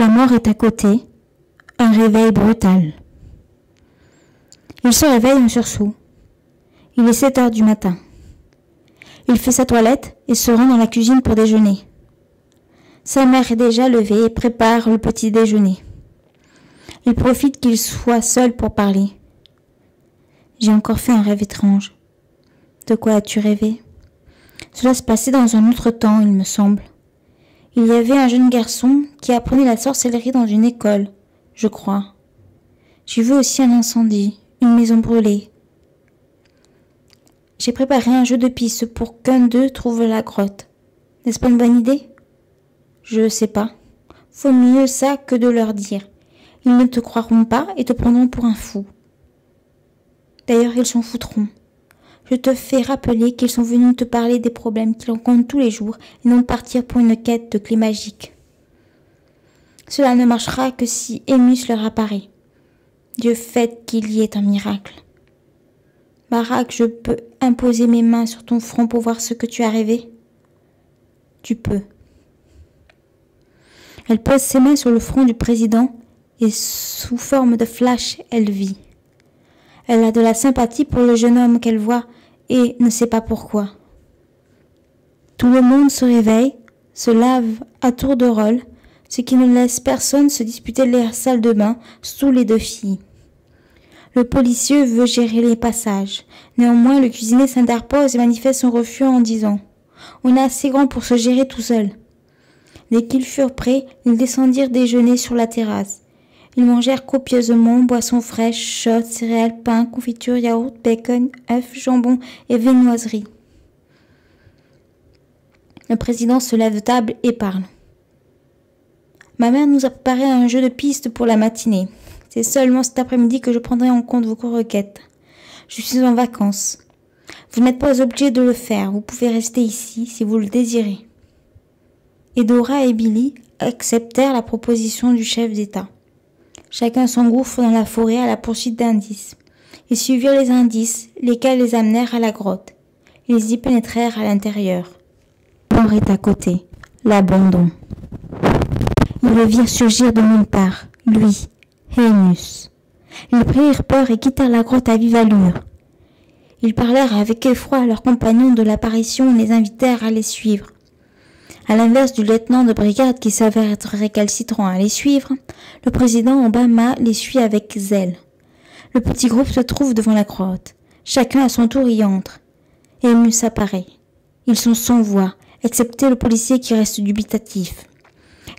La mort est à côté. Un réveil brutal. Il se réveille en sursaut. Il est 7 heures du matin. Il fait sa toilette et se rend dans la cuisine pour déjeuner. Sa mère est déjà levée et prépare le petit déjeuner. Il profite qu'il soit seul pour parler. J'ai encore fait un rêve étrange. De quoi as-tu rêvé? Cela se passait dans un autre temps, il me semble. Il y avait un jeune garçon qui apprenait la sorcellerie dans une école, je crois. J'ai vu aussi un incendie, une maison brûlée. J'ai préparé un jeu de pistes pour qu'un d'eux trouve la grotte. N'est-ce pas une bonne idée? Je sais pas. Faut mieux ça que de leur dire. Ils ne te croiront pas et te prendront pour un fou. D'ailleurs, ils s'en foutront. Je te fais rappeler qu'ils sont venus te parler des problèmes qu'ils rencontrent tous les jours et non partir pour une quête de clé magique. Cela ne marchera que si Emus leur apparaît. Dieu fait qu'il y ait un miracle. Barak, je peux imposer mes mains sur ton front pour voir ce que tu as rêvé? Tu peux. Elle pose ses mains sur le front du président et sous forme de flash, elle vit. Elle a de la sympathie pour le jeune homme qu'elle voit et ne sait pas pourquoi. Tout le monde se réveille, se lave à tour de rôle, ce qui ne laisse personne se disputer les salles de bain sous les deux filles. Le policier veut gérer les passages. Néanmoins, le cuisinier s'interpose et manifeste son refus en disant « On est assez grand pour se gérer tout seul ». Dès qu'ils furent prêts, ils descendirent déjeuner sur la terrasse. Ils mangèrent copieusement, boissons fraîches, shots, céréales, pain, confiture, yaourt, bacon, œufs, jambon et viennoiserie. Le président se lève de table et parle. « Ma mère nous a préparé un jeu de pistes pour la matinée. C'est seulement cet après-midi que je prendrai en compte vos requêtes. Je suis en vacances. Vous n'êtes pas obligé de le faire. Vous pouvez rester ici si vous le désirez. » Edora et Billy acceptèrent la proposition du chef d'État. Chacun s'engouffre dans la forêt à la poursuite d'indices. Ils suivirent les indices, lesquels les amenèrent à la grotte. Ils y pénétrèrent à l'intérieur. La mort est à côté, l'abandon. Ils le virent surgir de nulle part, lui, Emus. Ils prirent peur et quittèrent la grotte à vive allure. Ils parlèrent avec effroi à leurs compagnons de l'apparition et les invitèrent à les suivre. À l'inverse du lieutenant de brigade qui s'avère être récalcitrant à les suivre, le président Obama les suit avec zèle. Le petit groupe se trouve devant la grotte. Chacun à son tour y entre. Emus apparaît. Ils sont sans voix, excepté le policier qui reste dubitatif.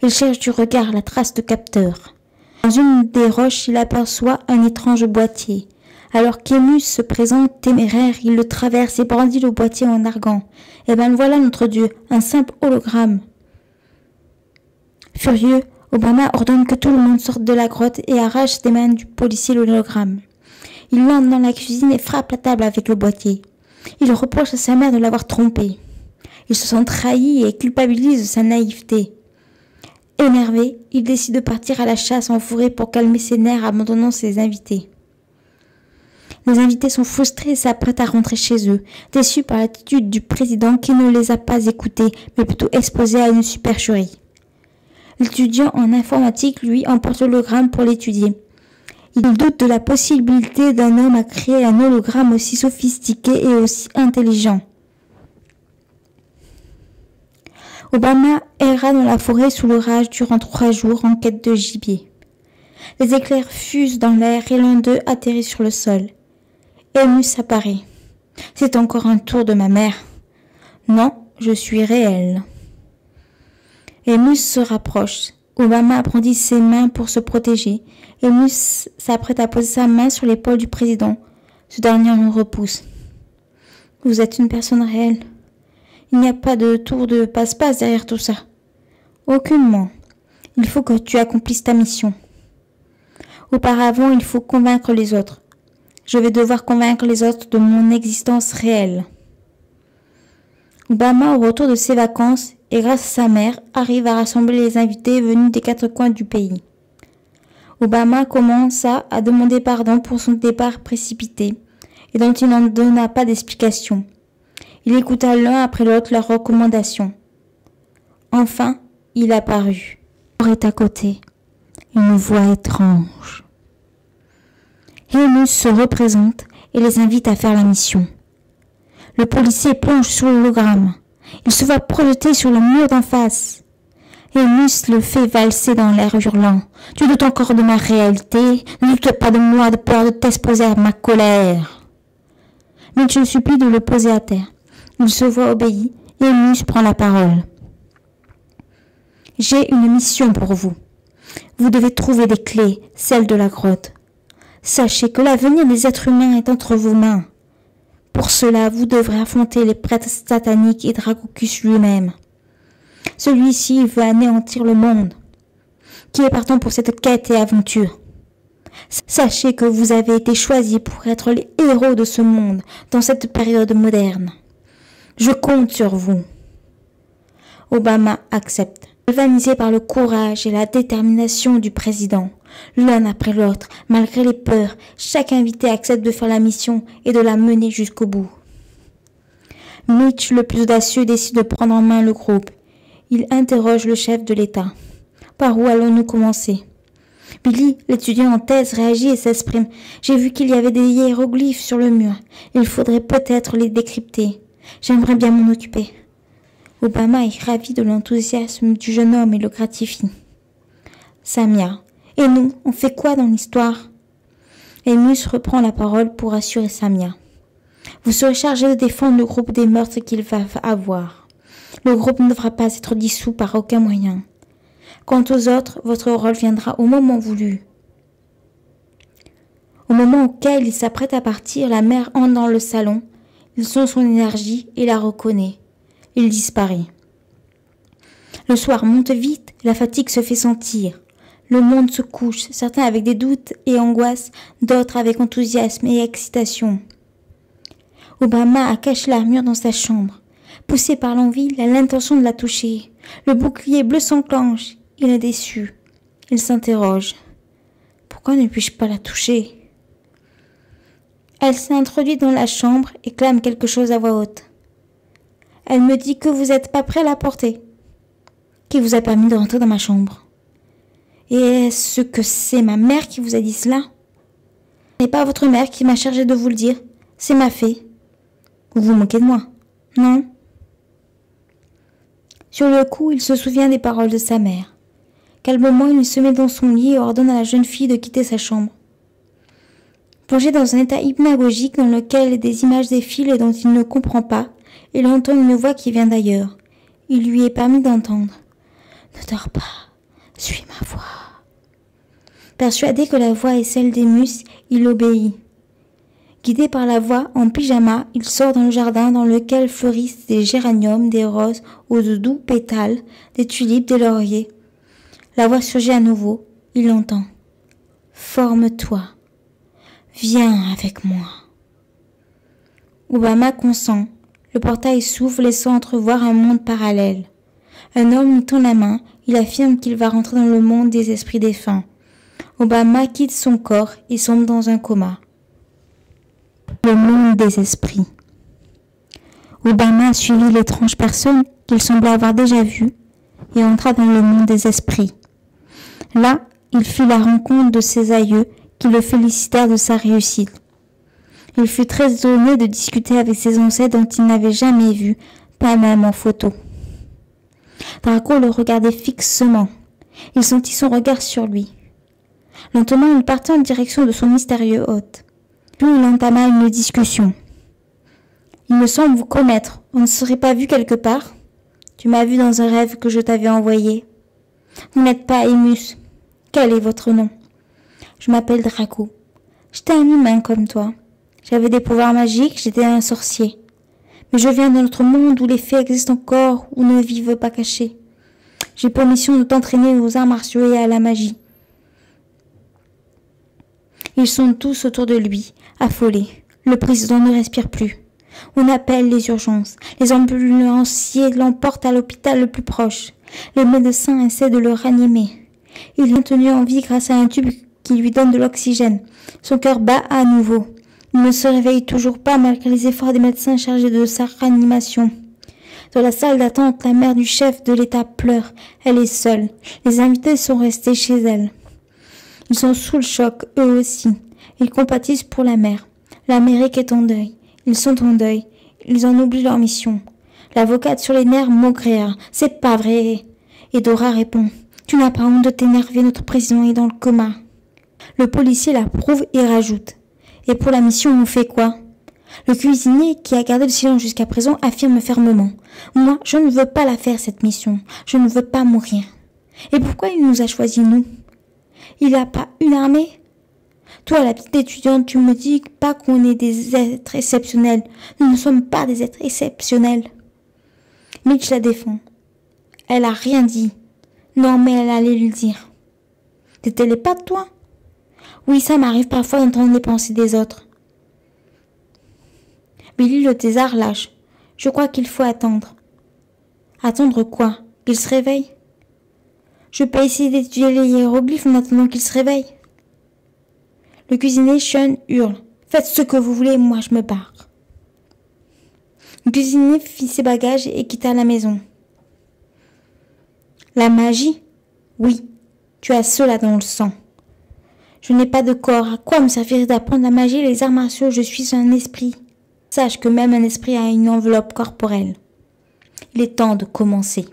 Il cherche du regard la trace de capteur. Dans une des roches, il aperçoit un étrange boîtier. Alors qu'Emus se présente téméraire, il le traverse et brandit le boîtier en arguant. « Eh ben voilà notre Dieu, un simple hologramme !» Furieux, Obama ordonne que tout le monde sorte de la grotte et arrache des mains du policier l'hologramme. Il l'entre dans la cuisine et frappe la table avec le boîtier. Il reproche à sa mère de l'avoir trompé. Il se sent trahi et culpabilise de sa naïveté. Énervé, il décide de partir à la chasse en forêt pour calmer ses nerfs abandonnant ses invités. Les invités sont frustrés et s'apprêtent à rentrer chez eux, déçus par l'attitude du président qui ne les a pas écoutés, mais plutôt exposés à une supercherie. L'étudiant en informatique, lui, emporte l'hologramme pour l'étudier. Il doute de la possibilité d'un homme à créer un hologramme aussi sophistiqué et aussi intelligent. Obama erra dans la forêt sous l'orage durant 3 jours en quête de gibier. Les éclairs fusent dans l'air et l'un d'eux atterrit sur le sol. Emus apparaît. « C'est encore un tour de ma mère. »« Non, je suis réel. » Emus se rapproche. Obama brandit ses mains pour se protéger. Emus s'apprête à poser sa main sur l'épaule du président. Ce dernier en repousse. « Vous êtes une personne réelle. Il n'y a pas de tour de passe-passe derrière tout ça. »« Aucunement. Il faut que tu accomplisses ta mission. Auparavant, il faut convaincre les autres. Je vais devoir convaincre les autres de mon existence réelle. » Obama, au retour de ses vacances, et grâce à sa mère, arrive à rassembler les invités venus des 4 coins du pays. Obama commença à demander pardon pour son départ précipité, et dont il n'en donna pas d'explication. Il écouta l'un après l'autre leurs recommandations. Enfin, il apparut. La mort est à côté, une voix étrange. Amos se représente et les invite à faire la mission. Le policier plonge sur l'hologramme. Il se voit projeté sur le mur d'en face. Amos le fait valser dans l'air hurlant. « Tu doutes encore de ma réalité? Ne doute pas de moi de peur de t'exposer à ma colère. » Mitch le supplie de le poser à terre. Il se voit obéi et Amos prend la parole. « J'ai une mission pour vous. Vous devez trouver des clés, celles de la grotte. Sachez que l'avenir des êtres humains est entre vos mains. Pour cela, vous devrez affronter les prêtres sataniques et Dracocus lui-même. Celui-ci veut anéantir le monde. Qui est partant pour cette quête et aventure? Sachez que vous avez été choisis pour être les héros de ce monde dans cette période moderne. Je compte sur vous. » Obama accepte, galvanisé par le courage et la détermination du président. L'un après l'autre, malgré les peurs, chaque invité accepte de faire la mission et de la mener jusqu'au bout. Mitch, le plus audacieux, décide de prendre en main le groupe. Il interroge le chef de l'État. « Par où allons-nous commencer ?» Billy, l'étudiant en thèse, réagit et s'exprime. « J'ai vu qu'il y avait des hiéroglyphes sur le mur. Il faudrait peut-être les décrypter. J'aimerais bien m'en occuper. » Obama est ravi de l'enthousiasme du jeune homme et le gratifie. « Samia, et nous, on fait quoi dans l'histoire ?» Amos reprend la parole pour assurer Samia. « Vous serez chargé de défendre le groupe des meurtres qu'il va avoir. Le groupe ne devra pas être dissous par aucun moyen. Quant aux autres, votre rôle viendra au moment voulu. » Au moment auquel il s'apprête à partir, la mère entre dans le salon. Il sent son énergie et la reconnaît. Il disparaît. Le soir monte vite, la fatigue se fait sentir. Le monde se couche, certains avec des doutes et angoisses, d'autres avec enthousiasme et excitation. Obama a caché l'armure dans sa chambre. Poussé par l'envie, il a l'intention de la toucher. Le bouclier bleu s'enclenche. Il est déçu. Il s'interroge. Pourquoi ne puis-je pas la toucher? Elle s'est introduite dans la chambre et clame quelque chose à voix haute. Elle me dit que vous n'êtes pas prêt à la porter. Qui vous a permis de rentrer dans ma chambre? Et est-ce que c'est ma mère qui vous a dit cela? Ce n'est pas votre mère qui m'a chargé de vous le dire. C'est ma fée. Vous vous moquez de moi? Non? Sur le coup, il se souvient des paroles de sa mère. Calmement, il se met dans son lit et ordonne à la jeune fille de quitter sa chambre. Plongé dans un état hypnagogique dans lequel des images défilent et dont il ne comprend pas, il entend une voix qui vient d'ailleurs. Il lui est permis d'entendre. « Ne dors pas, suis ma voix. » Persuadé que la voix est celle d'Amos, il obéit. Guidé par la voix, en pyjama, il sort dans le jardin dans lequel fleurissent des géraniums, des roses aux de doux pétales, des tulipes, des lauriers. La voix surgit à nouveau. Il l'entend. « Forme-toi. Viens avec moi. » Obama consent. Le portail s'ouvre, laissant entrevoir un monde parallèle. Un homme lui tend la main. Il affirme qu'il va rentrer dans le monde des esprits défunts. Obama quitte son corps et sombre dans un coma. Le monde des esprits. Obama a suivi l'étrange personne qu'il semblait avoir déjà vue et entra dans le monde des esprits. Là, il fit la rencontre de ses aïeux qui le félicitèrent de sa réussite. Il fut très étonné de discuter avec ses ancêtres dont il n'avait jamais vu, pas même en photo. Draco le regardait fixement. Il sentit son regard sur lui. Lentement, il partit en direction de son mystérieux hôte. Puis il entama une discussion. « Il me semble vous connaître. On ne serait pas vu quelque part? Tu m'as vu dans un rêve que je t'avais envoyé. Vous n'êtes pas Amos. Quel est votre nom? Je m'appelle Draco. J'étais un humain comme toi. J'avais des pouvoirs magiques, j'étais un sorcier. Mais je viens d'un autre monde où les fées existent encore ou ne vivent pas cachés. J'ai pour mission de t'entraîner aux arts martiaux et à la magie. » Ils sont tous autour de lui, affolés. Le président ne respire plus. On appelle les urgences. Les ambulanciers l'emportent à l'hôpital le plus proche. Les médecins essaient de le ranimer. Il est maintenu en vie grâce à un tube qui lui donne de l'oxygène. Son cœur bat à nouveau. Il ne se réveille toujours pas malgré les efforts des médecins chargés de sa réanimation. Dans la salle d'attente, la mère du chef de l'État pleure. Elle est seule. Les invités sont restés chez elle. Ils sont sous le choc, eux aussi. Ils compatissent pour la mère. L'Amérique est en deuil. Ils sont en deuil. Ils en oublient leur mission. L'avocate sur les nerfs Maugréa. C'est pas vrai. Et Dora répond. Tu n'as pas honte de t'énerver, notre président est dans le coma. Le policier l'approuve et rajoute. Et pour la mission, on fait quoi? Le cuisinier, qui a gardé le silence jusqu'à présent, affirme fermement. Moi, je ne veux pas la faire, cette mission. Je ne veux pas mourir. Et pourquoi il nous a choisis, nous? Il n'a pas une armée? Toi, la petite étudiante, tu me dis pas qu'on est des êtres exceptionnels. Nous ne sommes pas des êtres exceptionnels. Mitch la défend. Elle a rien dit. Non, mais elle allait lui dire. T'es télépathe, toi? Oui, ça m'arrive parfois d'entendre les pensées des autres. Billy le thésard lâche. Je crois qu'il faut attendre. Attendre quoi? Qu'il se réveille? Je peux essayer d'étudier les hiéroglyphes en attendant qu'il se réveille. Le cuisinier Sean hurle. Faites ce que vous voulez, moi je me barre. Le cuisinier fit ses bagages et quitta la maison. La magie? Oui, tu as cela dans le sang. Je n'ai pas de corps, à quoi me servirait d'apprendre la magie et les arts martiaux? Je suis un esprit. Sache que même un esprit a une enveloppe corporelle. Il est temps de commencer.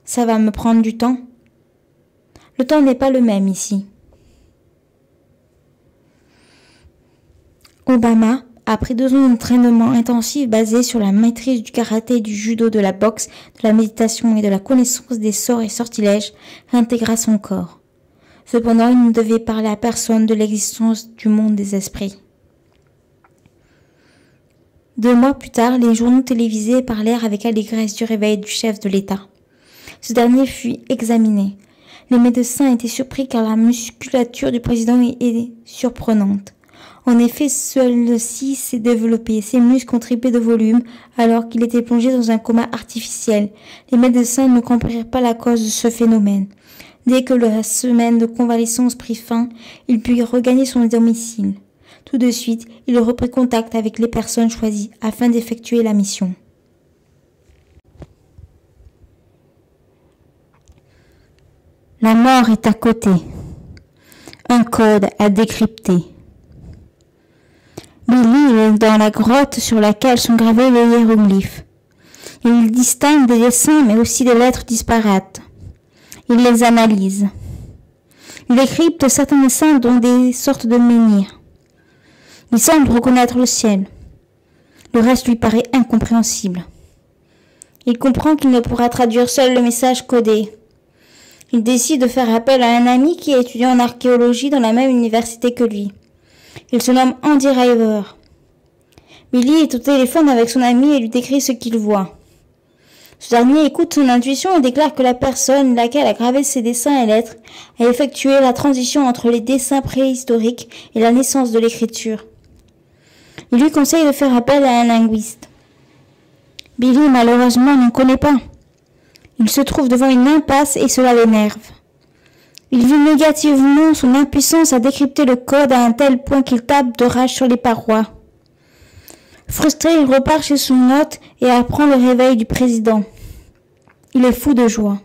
Ça va me prendre du temps. Le temps n'est pas le même ici. Obama, après 2 ans d'entraînement intensif basé sur la maîtrise du karaté, du judo, de la boxe, de la méditation et de la connaissance des sorts et sortilèges, réintégra son corps. Cependant, il ne devait parler à personne de l'existence du monde des esprits. 2 mois plus tard, les journaux télévisés parlèrent avec allégresse du réveil du chef de l'État. Ce dernier fut examiné. Les médecins étaient surpris car la musculature du président est surprenante. En effet, celle-ci s'est développée, ses muscles ont triplé de volume alors qu'il était plongé dans un coma artificiel. Les médecins ne comprirent pas la cause de ce phénomène. Dès que la semaine de convalescence prit fin, il put regagner son domicile. Tout de suite, il reprit contact avec les personnes choisies afin d'effectuer la mission. La mort est à côté. Un code à décrypter. Billy est dans la grotte sur laquelle sont gravés les hiéroglyphes. Il distingue des dessins mais aussi des lettres disparates. Il les analyse. Il décrypte certains dessins dont des sortes de menhirs. Il semble reconnaître le ciel. Le reste lui paraît incompréhensible. Il comprend qu'il ne pourra traduire seul le message codé. Il décide de faire appel à un ami qui est étudiant en archéologie dans la même université que lui. Il se nomme Andy River. Billy est au téléphone avec son ami et lui décrit ce qu'il voit. Ce dernier écoute son intuition et déclare que la personne laquelle a gravé ses dessins et lettres a effectué la transition entre les dessins préhistoriques et la naissance de l'écriture. Il lui conseille de faire appel à un linguiste. Billy, malheureusement, n'en connaît pas. Il se trouve devant une impasse et cela l'énerve. Il vit négativement son impuissance à décrypter le code à un tel point qu'il tape de rage sur les parois. Frustré, il repart chez son hôte et apprend le réveil du président. Il est fou de joie.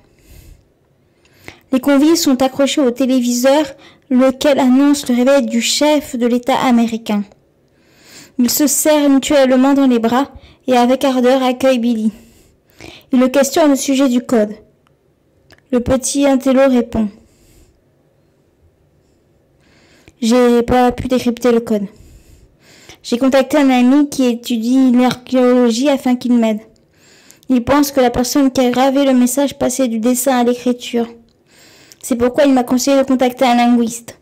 Les convives sont accrochés au téléviseur, lequel annonce le réveil du chef de l'État américain. Ils se serrent mutuellement dans les bras et avec ardeur accueillent Billy. Il le questionne au sujet du code. Le petit intello répond. J'ai pas pu décrypter le code. J'ai contacté un ami qui étudie l'archéologie afin qu'il m'aide. Il pense que la personne qui a gravé le message passait du dessin à l'écriture. C'est pourquoi il m'a conseillé de contacter un linguiste.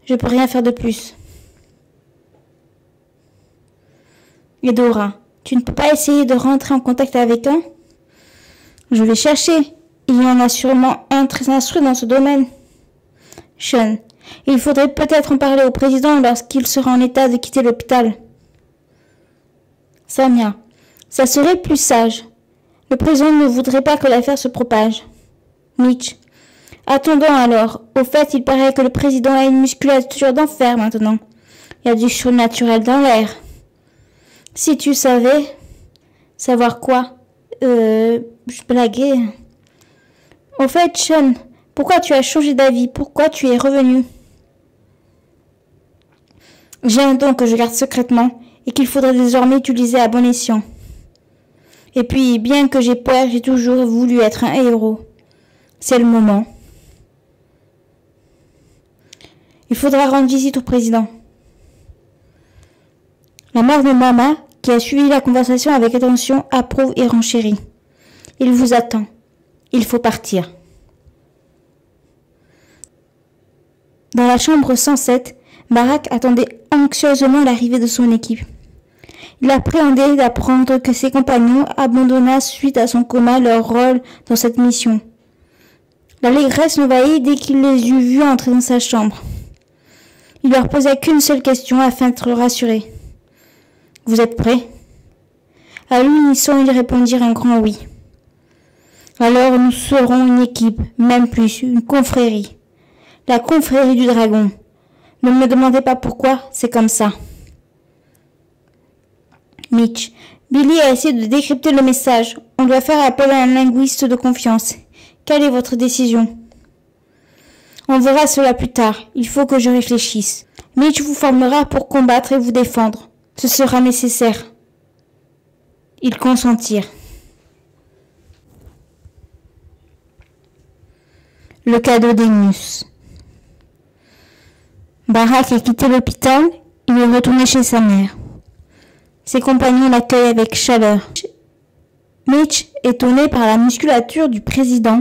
Je peux rien faire de plus. Et Dora, tu ne peux pas essayer de rentrer en contact avec un? Je vais chercher. Il y en a sûrement un très instruit dans ce domaine. Sean, il faudrait peut-être en parler au président lorsqu'il sera en état de quitter l'hôpital. Samia, ça serait plus sage. Le président ne voudrait pas que l'affaire se propage. Mitch, attendons alors. Au fait, il paraît que le président a une musculature d'enfer maintenant. Il y a du surnaturel dans l'air. Si tu savais... Savoir quoi? Je blaguais. Au fait, Sean, Pourquoi tu as changé d'avis? Pourquoi tu es revenu? J'ai un don que je garde secrètement et qu'il faudrait désormais utiliser à bon escient. Et puis, bien que j'ai peur, j'ai toujours voulu être un héros. C'est le moment. Il faudra rendre visite au président. La mère de Mama, qui a suivi la conversation avec attention, approuve et renchérit. Il vous attend. Il faut partir. Dans la chambre 107, Barak attendait anxieusement l'arrivée de son équipe. Il appréhendait d'apprendre que ses compagnons abandonnèrent suite à son coma leur rôle dans cette mission. L'allégresse l'envahit dès qu'il les eut vus entrer dans sa chambre. Il leur posait qu'une seule question afin d'être rassuré. « Vous êtes prêts ?» À l'unisson, ils répondirent un grand oui. « Alors nous serons une équipe, même plus, une confrérie. La confrérie du dragon. Ne me demandez pas pourquoi, c'est comme ça. » Mitch, Billy a essayé de décrypter le message. On doit faire appel à un linguiste de confiance. Quelle est votre décision? On verra cela plus tard. Il faut que je réfléchisse. Mitch vous formera pour combattre et vous défendre. Ce sera nécessaire. Ils consentirent. Le cadeau d'Emus. Barak a quitté l'hôpital. Il est retourné chez sa mère. Ses compagnons l'accueillent avec chaleur. Mitch, étonné par la musculature du président,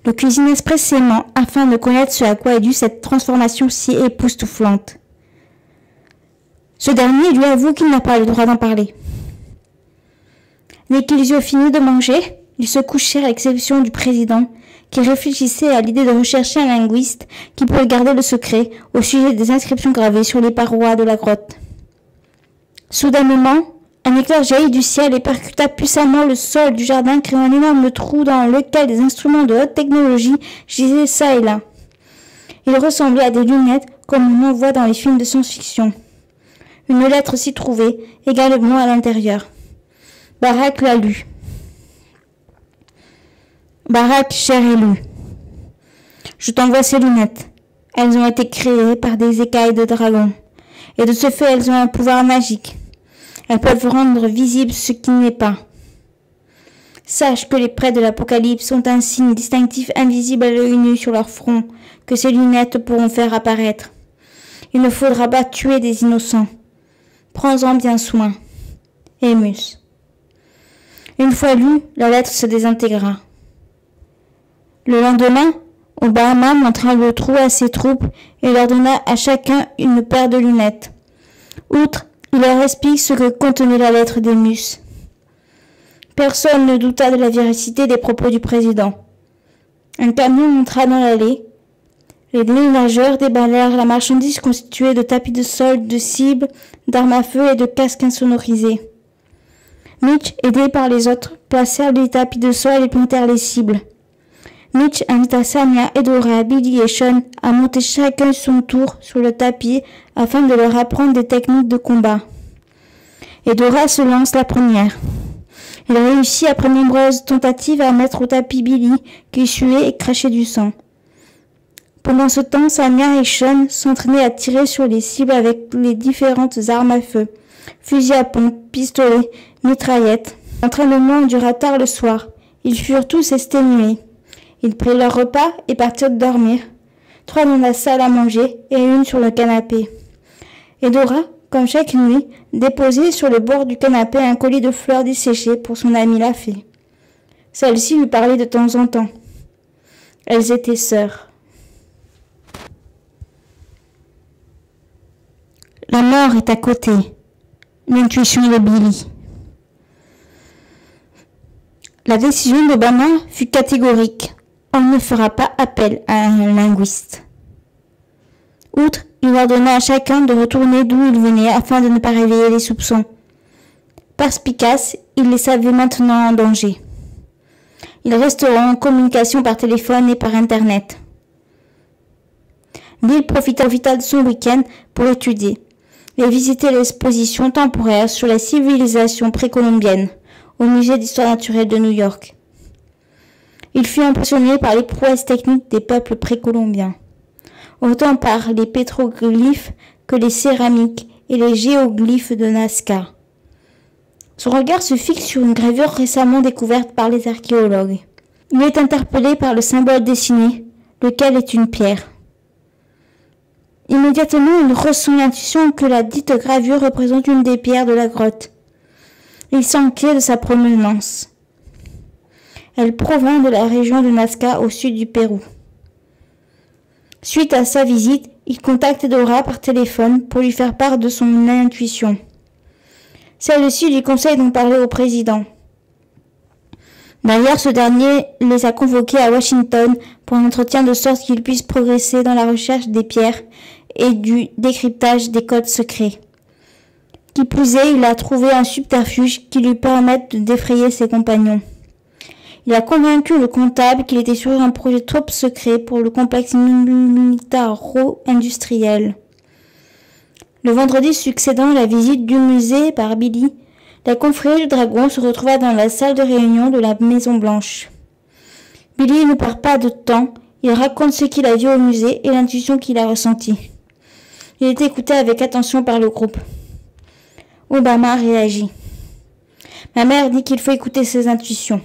le cuisine expressément afin de connaître ce à quoi est due cette transformation si époustouflante. Ce dernier lui avoue qu'il n'a pas le droit d'en parler. Dès qu'ils eurent fini de manger, ils se couchèrent à l'exception du président, qui réfléchissait à l'idée de rechercher un linguiste qui pourrait garder le secret au sujet des inscriptions gravées sur les parois de la grotte. Soudainement, un éclair jaillit du ciel et percuta puissamment le sol du jardin, créant un énorme trou dans lequel des instruments de haute technologie gisaient çà et là. Ils ressemblaient à des lunettes comme on en voit dans les films de science-fiction. Une lettre s'y trouvait, également à l'intérieur. Barak la lut. Barak, cher élu, je t'envoie ces lunettes. Elles ont été créées par des écailles de dragon, et de ce fait elles ont un pouvoir magique. Elles peuvent rendre visible ce qui n'est pas. Sache que les prêtres de l'Apocalypse ont un signe distinctif invisible à l'œil nu sur leur front, que ces lunettes pourront faire apparaître. Il ne faudra pas tuer des innocents. Prends-en bien soin. Emus. Une fois lue, la lettre se désintégra. Le lendemain, Obama montra le trou à ses troupes et leur donna à chacun une paire de lunettes. Outre, il leur explique ce que contenait la lettre d'Emus. Personne ne douta de la véracité des propos du président. Un camion entra dans l'allée. Les déménageurs déballèrent la marchandise constituée de tapis de sol, de cibles, d'armes à feu et de casques insonorisés. Mitch, aidé par les autres, placèrent les tapis de sol et plantèrent les cibles. Mitch invita Samia, Edora, Billy et Sean à monter chacun son tour sur le tapis afin de leur apprendre des techniques de combat. Edora se lance la première. Elle réussit après nombreuses tentatives à mettre au tapis Billy qui suait et crachait du sang. Pendant ce temps, Samia et Sean s'entraînaient à tirer sur les cibles avec les différentes armes à feu, fusils à pompe, pistolets, mitraillettes. L'entraînement dura tard le soir. Ils furent tous exténués. Ils prirent leur repas et partirent dormir. 3 dans la salle à manger et une sur le canapé. Edora, comme chaque nuit, déposait sur le bord du canapé un collier de fleurs desséchées pour son amie la fée. Celle-ci lui parlait de temps en temps. Elles étaient sœurs. La mort est à côté. L'intuition de Billy. La décision d'Obama fut catégorique. On ne fera pas appel à un linguiste. Outre, il ordonna à chacun de retourner d'où il venait afin de ne pas réveiller les soupçons. Perspicaces, il les savait maintenant en danger. Ils resteront en communication par téléphone et par Internet. Bill profita de son week-end pour étudier et visiter l'exposition temporaire sur la civilisation précolombienne au musée d'histoire naturelle de New York. Il fut impressionné par les prouesses techniques des peuples précolombiens, autant par les pétroglyphes que les céramiques et les géoglyphes de Nazca. Son regard se fixe sur une gravure récemment découverte par les archéologues. Il est interpellé par le symbole dessiné, lequel est une pierre. Immédiatement, il ressent l'intuition que la dite gravure représente une des pierres de la grotte. Il s'inquiète de sa provenance. Elle provient de la région de Nazca au sud du Pérou. Suite à sa visite, il contacte Dora par téléphone pour lui faire part de son intuition. Celle-ci lui conseille d'en parler au président. D'ailleurs, ce dernier les a convoqués à Washington pour un entretien de sorte qu'ils puissent progresser dans la recherche des pierres et du décryptage des codes secrets. Qui plus est, il a trouvé un subterfuge qui lui permette de défrayer ses compagnons. Il a convaincu le comptable qu'il était sur un projet top secret pour le complexe militaro-industriel. Le vendredi succédant la visite du musée par Billy, la confrérie du dragon se retrouva dans la salle de réunion de la Maison Blanche. Billy ne perd pas de temps, il raconte ce qu'il a vu au musée et l'intuition qu'il a ressentie. Il est écouté avec attention par le groupe. Obama réagit. Ma mère dit qu'il faut écouter ses intuitions.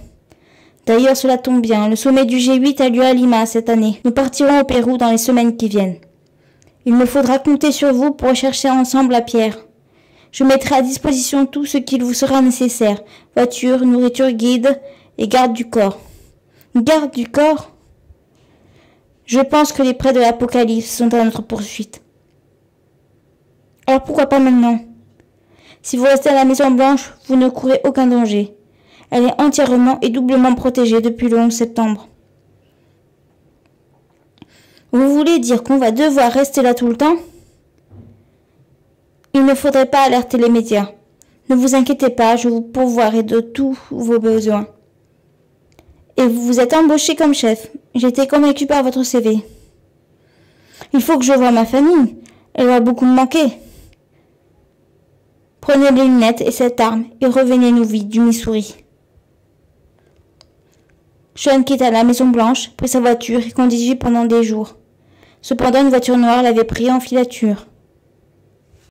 D'ailleurs, cela tombe bien, le sommet du G8 a lieu à Lima cette année. Nous partirons au Pérou dans les semaines qui viennent. Il me faudra compter sur vous pour rechercher ensemble la pierre. Je mettrai à disposition tout ce qu'il vous sera nécessaire. Voiture, nourriture, guide et garde du corps. Garde du corps? Je pense que les prêts de l'Apocalypse sont à notre poursuite. Alors pourquoi pas maintenant? Si vous restez à la Maison Blanche, vous ne courez aucun danger. Elle est entièrement et doublement protégée depuis le 11 septembre. Vous voulez dire qu'on va devoir rester là tout le temps? Il ne faudrait pas alerter les médias. Ne vous inquiétez pas, je vous pourvoirai de tous vos besoins. Et vous vous êtes embauché comme chef. J'étais convaincu par votre CV. Il faut que je voie ma famille. Elle va beaucoup me manquer. Prenez les lunettes et cette arme et revenez-nous vite du Missouri. Sean quitta la Maison Blanche, prit sa voiture et conduisit pendant des jours. Cependant, une voiture noire l'avait pris en filature.